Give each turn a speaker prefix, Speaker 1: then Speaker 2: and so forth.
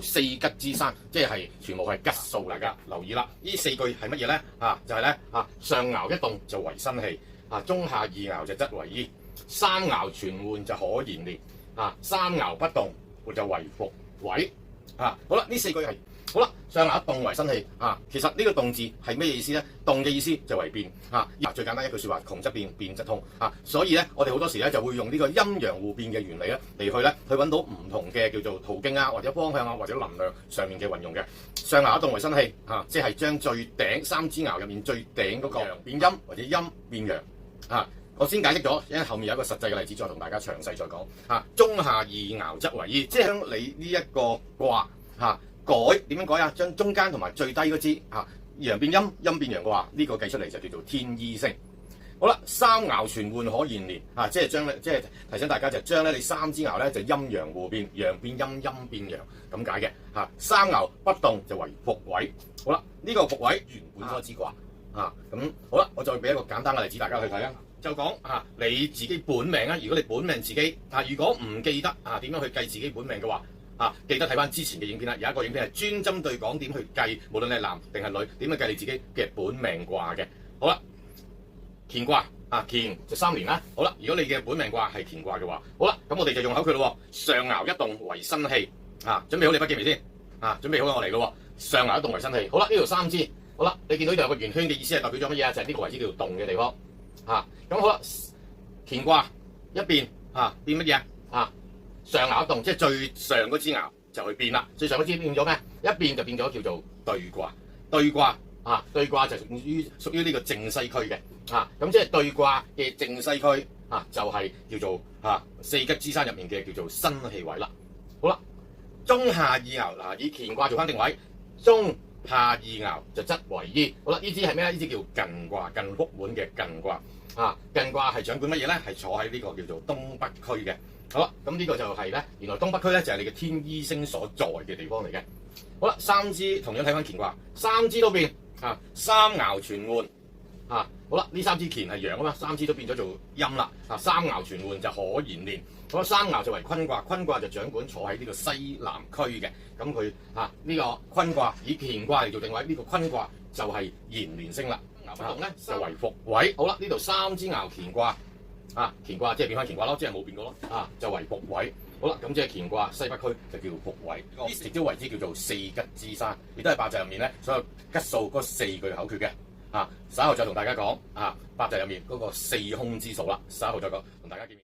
Speaker 1: 四吉之山，即係全部係吉數嚟㗎。留意啦，呢四句係乜嘢咧？就係咧上爻一動就為生氣，中下二爻就則為醫，三爻全換就可延年，三爻不動就為復位。好啦，呢四句係好啦。上爻一動為生氣，其實呢個動字係咩意思咧？動嘅意思就為變，最簡單一句説話，窮則變，變則通，所以咧，我哋好多時咧就會用呢個陰陽互變嘅原理咧嚟去揾到唔同嘅叫做途徑或者方向或者能量上面嘅運用嘅。上爻一動為生氣，即係將最頂三支爻入面最頂嗰個陽變陰或者陰變陽。我先解釋咗，因為後面有一個實際嘅例子，再同大家詳細再講。中下二爻則為醫，即係將你呢一個卦改點樣改將中間同埋最低嗰支陽變陰，陰變陽嘅話，呢個計出嚟就叫做天醫星。好啦，三爻全換可延年，即係提醒大家就將咧你三支爻咧就陰陽互變，陽變陰，陰變陽咁解嘅。三爻不動就為復位。好啦，呢個復位原本嗰支卦咁好啦，我再俾一個簡單嘅例子大家去睇啊。就講你自己本命如果你本命自己如果唔記得點樣去計自己本命嘅話。記得睇翻之前嘅影片啦，有一個影片係專針對講點去計，無論你係男定係女，點樣計你自己嘅本命卦嘅。好啦，乾卦乾就3年啦。好啦，如果你嘅本命卦係乾卦嘅話，好啦，咁我哋就用口訣咯。上爻一動為生氣，準備好你筆記未先？準備好我嚟咯。上爻一動為生氣。好啦，呢度3支，好啦，你見到呢度有個圓圈嘅意思係代表咗乜嘢？就係呢個位置叫動嘅地方。咁好啦，乾卦一變變乜嘢上爻一動，即係最上嗰支爻就去變啦。最上嗰支變咗咩？一變就變咗叫做兌卦。兌卦兌卦就屬於呢個正西區嘅。咁即係兌卦嘅正西區就係叫做四吉之山入面嘅叫做生氣位啦。好啦，中下二爻以乾卦做翻定位，中下二爻就則為醫。好啦，呢支係咩咧？呢支叫艮卦，艮覆滿嘅艮卦。艮卦係掌管乜嘢咧？係坐喺呢個叫做東北區嘅。好啦，咁呢個就係咧，原來東北區咧就係你嘅天醫星所在嘅地方嚟嘅。好啦，三支同樣睇翻乾卦，三支都變三爻全換好啦，呢三支乾係陽嘛，三支都變咗做陰啦。三爻全換就可延年。好啦，三爻就為坤卦，坤卦就掌管坐喺呢個西南區嘅。咁佢呢個坤卦以乾卦嚟做定位，呢個坤卦就係延年星啦。爻不動咧就為復位。好啦，呢度三支爻乾卦。乾卦即係變翻乾卦咯，即係冇變過咯，就為復位。好啦，咁即係乾卦西北區就叫復位，直招為之叫做四吉之山，亦都係八字入面咧所有吉數嗰4句口訣嘅。稍後再同大家講八字入面嗰個四空之數啦，稍後再講同大家見面。